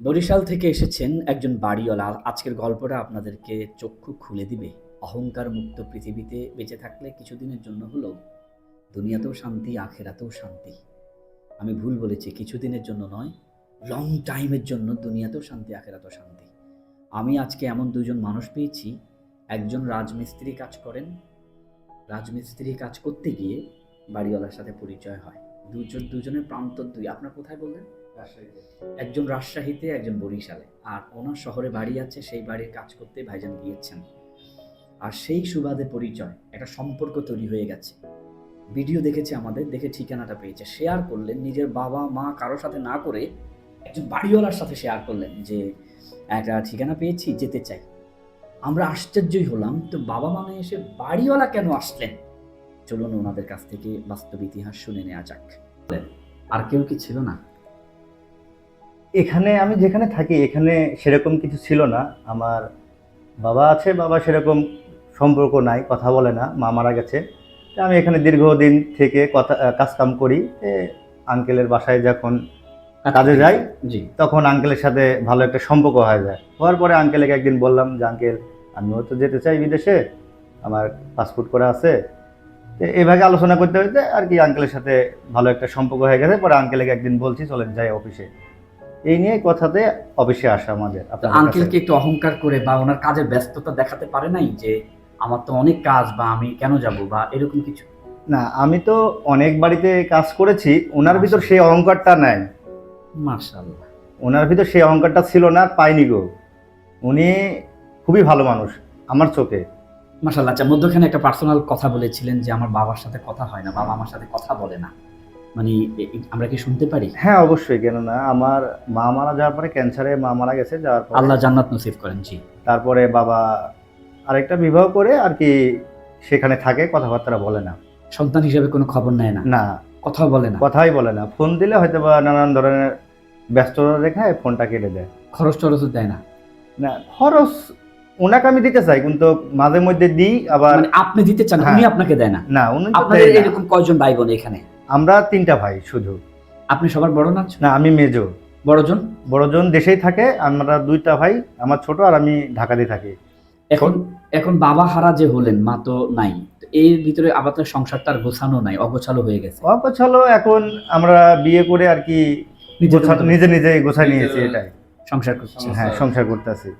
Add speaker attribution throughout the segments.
Speaker 1: বরিশাল থেকে এসেছেন একজন বাড়িওয়ালা। আজকের গল্পটা আপনাদেরকে চক্ষু খুলে দিবে। অহংকার মুক্ত পৃথিবীতে বেঁচে থাকলে কিছুদিনের জন্য হলেও দুনিয়াতেও শান্তি, আখেরাতেও শান্তি। আমি ভুল বলেছি, কিছুদিনের জন্য নয়, লং টাইমের জন্য দুনিয়াতেও শান্তি, আখেরাতেও শান্তি। আমি আজকে এমন দুজন মানুষ পেয়েছি। একজন রাজমিস্ত্রি কাজ করেন, রাজমিস্ত্রি কাজ করতে গিয়ে বাড়িওয়ালার সাথে পরিচয় হয়। দুজনের প্রান্ত দুই। আপনার কোথায় বললেন? রাজশাহীতে। একজন রাজশাহীতে, একজন বরিশালে। আর ওনার শহরে বাড়ি আছে, সেই বাড়ির কাজ করতে ভাইজান গিয়েছেন। আর সেই সুবাদে পরিচয়, একটা সম্পর্ক তৈরি হয়ে গেছে। ভিডিও দেখেছে আমাদের, দেখে ঠিকানাটা পেয়েছে, শেয়ার করলেন। নিজের বাবা মা কারোর সাথে না করে একজন বাড়িওয়ালার সাথে শেয়ার করলেন যে একটা ঠিকানা পেয়েছি, যেতে চাই। আমরা আশ্চর্যই হলাম, তো বাবা মা এসে বাড়িওয়ালা কেন আসলেন? চলুন ওনাদের কাছ থেকে বাস্তব ইতিহাস শুনে নেওয়া যাক। আর কেউ কি ছিল না
Speaker 2: এখানে? আমি যেখানে থাকি এখানে সেরকম কিছু ছিল না। আমার বাবা আছে, বাবা সেরকম সম্পর্ক নাই, কথা বলে না, মা মারা গেছে। আমি এখানে দীর্ঘদিন থেকে কাজকাম করি। আঙ্কেলের বাসায় যখন কাজে যাই,
Speaker 1: জি,
Speaker 2: তখন আঙ্কেলের সাথে ভালো একটা সম্পর্ক হয়ে যায়। হওয়ার পরে আঙ্কেলকে একদিন বললাম যে আঙ্কেল, আমিও তো যেতে চাই বিদেশে, আমার পাসপোর্ট করা আছে। এইভাবে আলোচনা করতে হইতে আর কি আঙ্কেলের সাথে ভালো একটা সম্পর্ক হয়ে গেছে। পরে আঙ্কেলকে একদিন বলছি চলেন যাই অফিসে। এই নিয়ে কথাতে অফিসে আসা আমাদের।
Speaker 1: আঙ্কেলকে একটু অহংকার করে বা ওনার কাজের ব্যস্ততা দেখাতে পারে নাই যে আমার তো অনেক কাজ, বা আমি কেন যাব, বা এরকম কিছু?
Speaker 2: না, আমি তো অনেক বাড়িতে কাজ করেছি, ওনার ভিতর সেই অহংকারটা নাই।
Speaker 1: মাশাআল্লাহ।
Speaker 2: ওনার ভিতর সেই অহংকারটা ছিল না, পাইনি গো। উনি খুবই ভালো মানুষ আমার চোখে।
Speaker 1: মাশাআল্লাহ। আচ্ছা, মধ্যখানে একটা পার্সোনাল কথা বলেছিলেন যে আমার বাবার সাথে কথা হয় না, বাবা আমার সাথে কথা বলে না। মানে আমরা কি শুনতে পারি?
Speaker 2: হ্যাঁ অবশ্যই, কেন না। আমার মা মারা যাওয়ার পরে, ক্যান্সারে মা মারা গেছে, যাওয়ার পরে
Speaker 1: আল্লাহ জান্নাত নসিব করেন। জি।
Speaker 2: তারপরে বাবা আরেকটা বিবাহ করে আর কি সেখানে থাকে, কথাবার্তা বলে না।
Speaker 1: সন্তান হিসেবে কোনো খবর নেয় না,
Speaker 2: না,
Speaker 1: কথাও বলে না।
Speaker 2: কথাই বলে না। ফোন দিলে হয়তো বা নানান ধরনের ব্যস্ততা দেখায় ফোনটা কেটে দেয়।
Speaker 1: খরচ টরচও দেয় না?
Speaker 2: না, খরচ ওনাকে আমি দিতে চাই, কিন্তু মাঝে মধ্যে দিই আবার।
Speaker 1: মানে আপনি দিতে চান,
Speaker 2: হ্যাঁ।
Speaker 1: উনি আপনাকে দেয় না?
Speaker 2: না, উনি তো
Speaker 1: আপনাদের
Speaker 2: দেয় না।
Speaker 1: এরকম কয়জন ভাই বোন এখানে?
Speaker 2: আমরা 3টা ভাই শুধু।
Speaker 1: আপনি সবার বড় না?
Speaker 2: না, আমি মেজো।
Speaker 1: বড়জন?
Speaker 2: বড়জন দেশেই থাকে, আমরা 2টা ভাই, আমার ছোট আর আমি ঢাকাতেই থাকি।
Speaker 1: এখন এখন বাবা হারা যে হলেন, মা তো নাই, তো এর ভিতরে আবার তো সংসারটা আর গোছানো নাই, অগোছালো হয়ে গেছে।
Speaker 2: অপছালো। এখন আমরা বিয়ে করে আর কি নিজে নিজে গোছায় নিয়েছি, এটাই
Speaker 1: সংসার করছে।
Speaker 2: হ্যাঁ, সংসার করতেছি।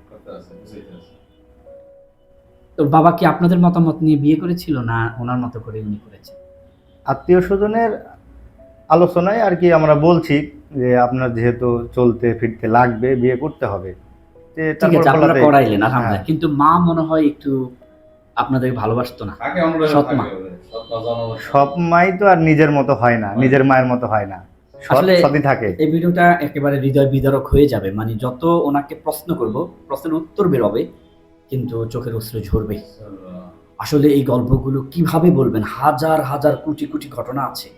Speaker 1: তো বাবা কি আপনাদের মতামত নিয়ে বিয়ে করেছিল, না ওনার মতো করে উনি করেছে?
Speaker 2: আত্মীয় স্বজনের আলোচনায় আর কি আমরা বলছি যে আপনার যেহেতু চলতে ফিরতে লাগবে, বিয়ে করতে হবে।
Speaker 1: ঠিক আছে, আপনারা করাইলেন আলহামদুলিল্লাহ। কিন্তু মা মনে হয় একটু আপনাদের ভালোবাসতো না। সৎ মা।
Speaker 2: সব মাই তো আর নিজের মতো হয় না, নিজের মায়ের মতো হয় না,
Speaker 1: আসলে
Speaker 2: সৎই থাকে।
Speaker 1: এই ভিডিওটা একেবারে হৃদয় বিদারক হয়ে যাবে। মানে যত ওনাকে প্রশ্ন করব, প্রশ্নের উত্তর বেরোবে, কিন্তু চোখের অশ্রু ঝরবে। আসলে এই গল্পগুলো কিভাবে বলবেন? হাজার হাজার কোটি কোটি ঘটনা আছে।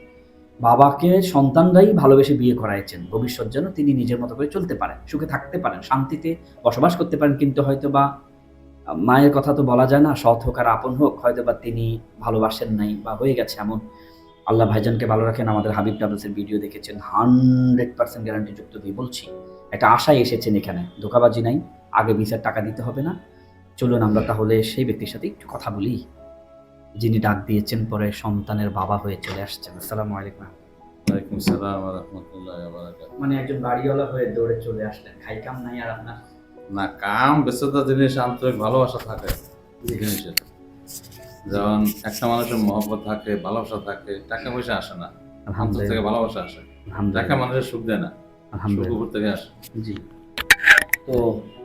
Speaker 1: বাবাকে সন্তানরাই ভালোবেসে বিয়ে করাইছেন, ভবিষ্যৎ যেন তিনি নিজের মতো করে চলতে পারেন, সুখে থাকতে পারেন, শান্তিতে বসবাস করতে পারেন। কিন্তু হয়তো বা মায়ের কথা তো বলা যায় না, সৎ হোক আর আপন হোক, হয়তো বা তিনি ভালোবাসেন নাই বা হয়ে গেছে এমন। আল্লাহ ভাইজানকে ভালো রাখেন। আমাদের হাবিব ট্রাভেলসের ভিডিও দেখেছেন, 100% গ্যারান্টি যুক্ত দিয়ে বলছি, একটা আশায় এসেছেন এখানে, ধোঁকাবাজি নাই। আগে ভিসার টাকা দিতে হবে না। চলুন আমরা তাহলে সেই ব্যক্তির সাথে একটু কথা বলি, যিনি ডাক দিয়েছেন পরে সন্তানের বাবা হয়ে চলে আসছেন। আসসালামু আলাইকুম।
Speaker 3: ওয়ালাইকুম সালাম ওয়া রাহমাতুল্লাহি ওয়া বারাকাতুহু।
Speaker 1: মানে একজন বাড়িওয়ালা হয়ে দৌড়ে চলে আসলেন, খাই কাম নাই আর আপনার?
Speaker 3: না, কাম ব্যস্ততা জিনিস আন্তরিক ভালোবাসা থাকে জিনিসের। যেমন একটা মানুষের মহব্বত থাকে, ভালোবাসা থাকে, টাকা পয়সা আসে না, অন্তর থেকে ভালোবাসা আসে। টাকা মানুষের সুখ দেয় না, সুখ উপর থেকে আসে।
Speaker 1: জি। তো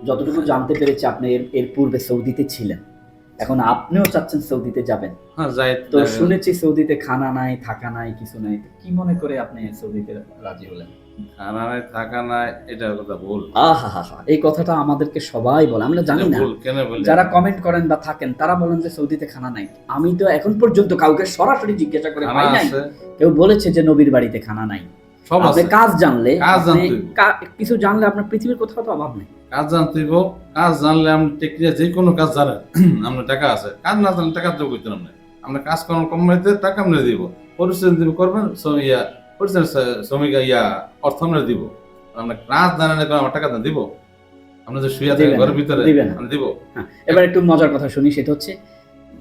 Speaker 1: যতটুকু জানতে পেরেছি আপনি এর পূর্বে সৌদিতে ছিলেন, এখন আপনিও চাচ্ছেন সৌদিতে যাবেন।
Speaker 3: হ্যাঁ, যাই।
Speaker 1: তো শুনেছি সৌদিতে খানা নাই, থাকা নাই, কিছু নাই। কি মনে করে আপনি সৌদিতে রাজি হলেন?
Speaker 3: খানা নাই, থাকা নাই, এটার কথা ভুল।
Speaker 1: এই কথাটা আমাদেরকে সবাই বলে, আমরা জানি না।
Speaker 3: কেন বলি?
Speaker 1: যারা কমেন্ট করেন বা থাকেন তারা বলেন যে সৌদিতে খানা নাই। আমি তো এখন পর্যন্ত কাউকে সরাসরি জিজ্ঞাসা করে পাই নাই কেউ বলেছে যে নবীর বাড়িতে খানা নাই। আপনি কাজ জানলে, কিছু জানলে আপনার পৃথিবীর কোথাও তো অভাব নেই।
Speaker 3: কাজ জানতে হইব, কাজ জানলে আপনি টেকনিক যে কোনো কাজ জানেন, আপনার টাকা আছে। কাজ না জানলে টাকা দেবো করতে না। আমরা কাজ করার কোম্পানিতে টাকা আমরা দিব, পরিশ্রম দিব করবেন, পরিশ্রম শ্রমিক অর্থ আমরা দিব। আমরা কাজ জানেন না, আমার টাকা দিব? আমরা যে শুয়ে থাকি
Speaker 1: দিবেন না,
Speaker 3: ঘরের ভিতরে,
Speaker 1: দিবেন না।
Speaker 3: আমি দিব?
Speaker 1: হ্যাঁ, এবার একটু মজার কথা শুনি, সেটা হচ্ছে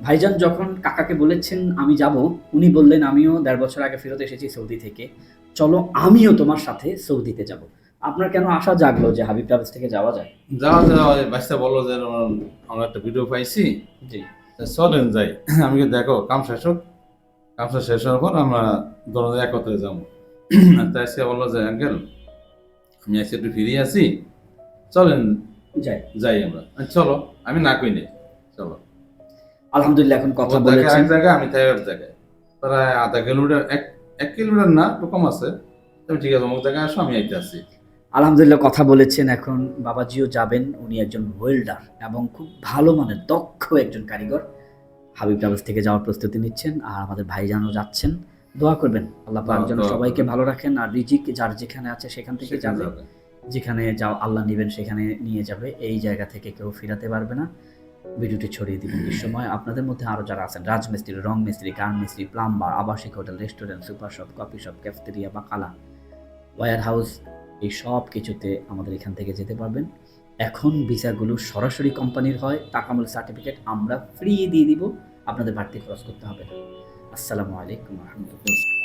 Speaker 1: ভাইজান যখন কাকাকে বলেছেন আমি যাব, উনি বললেন আমিও 1.5 বছর আগে ফেরত এসেছি সৌদি থেকে, চলো আমিও তোমার সাথে সৌদিতে যাব। আপনার কেন আশা জাগলো যে হাবিব ট্রাভেলস থেকে যাওয়া যায়?
Speaker 3: যাওয়া বাচ্চা বললো যে আমরা একটা ভিডিও পাইছি,
Speaker 1: জি,
Speaker 3: তা চলেন যাই। আমি কি দেখো কাম শেষ হোক, কামটা শেষ হওয়ার পর আমরা দোনো একত্রে যাবো। তাই সে বললো যে আঙ্কেল আমি আজকে একটু ফিরে আছি, চলেন
Speaker 1: যাই।
Speaker 3: যাই আমরা। চলো, আমি না কই নেই, চলো।
Speaker 1: আলহামদুলিল্লাহ এখন কথা
Speaker 3: ও থাকে
Speaker 1: বলেছেন।
Speaker 3: এক জায়গায়, আমি তাই এক জায়গায়, প্রায় আধা কিলোমিটার, এক কিলোমিটার না, একটু কম আছে। তুমি ঠিক আছে, অমুক জায়গায় আসো, আমি আইতে আসি।
Speaker 1: আলহামদুলিল্লাহ কথা বলেছেন, এখন বাবাজিও যাবেন। উনি একজন ওয়েল্ডার এবং খুব ভালো মানের দক্ষ একজন কারিগর। হাবিব ট্রাভেলস থেকে যাওয়ার প্রস্তুতি নিচ্ছেন, আর আমাদের ভাইজানও যাচ্ছেন। দোয়া করবেন আল্লাহ পাক যেন
Speaker 3: দোয়া
Speaker 1: সবাইকে
Speaker 3: করবেন।
Speaker 1: ভালো রাখেন, আর রিজিক যার যেখানে আছে সেখান থেকে
Speaker 3: সেখানে
Speaker 1: যাবে।
Speaker 3: যাবে।
Speaker 1: যেখানে যাও আল্লাহ নেবেন সেখানে নিয়ে যাবে, এই জায়গা থেকে কেউ ফিরাতে পারবে না। ভিডিওটি ছড়িয়ে দিবেন। এই সময় আপনাদের মধ্যে আরও যারা আছেন, রাজমিস্ত্রি, রং মিস্ত্রি, গান মিস্ত্রি, প্লাম্বার, আবাসিক hotel, restaurant, super shop, coffee shop, cafeteria, বাকালা, ওয়্যার হাউস, এই সব কিছুতে আমাদের এখান থেকে যেতে পারবেন। এখন ভিসাগুলো সরাসরি কোম্পানির হয়, তাকামুল সার্টিফিকেট আমরা ফ্রি দিয়ে দিব, আপনাদের বাড়তি খরচ করতে হবে না। আসসালামু আলাইকুম রহমতুল্লাহ।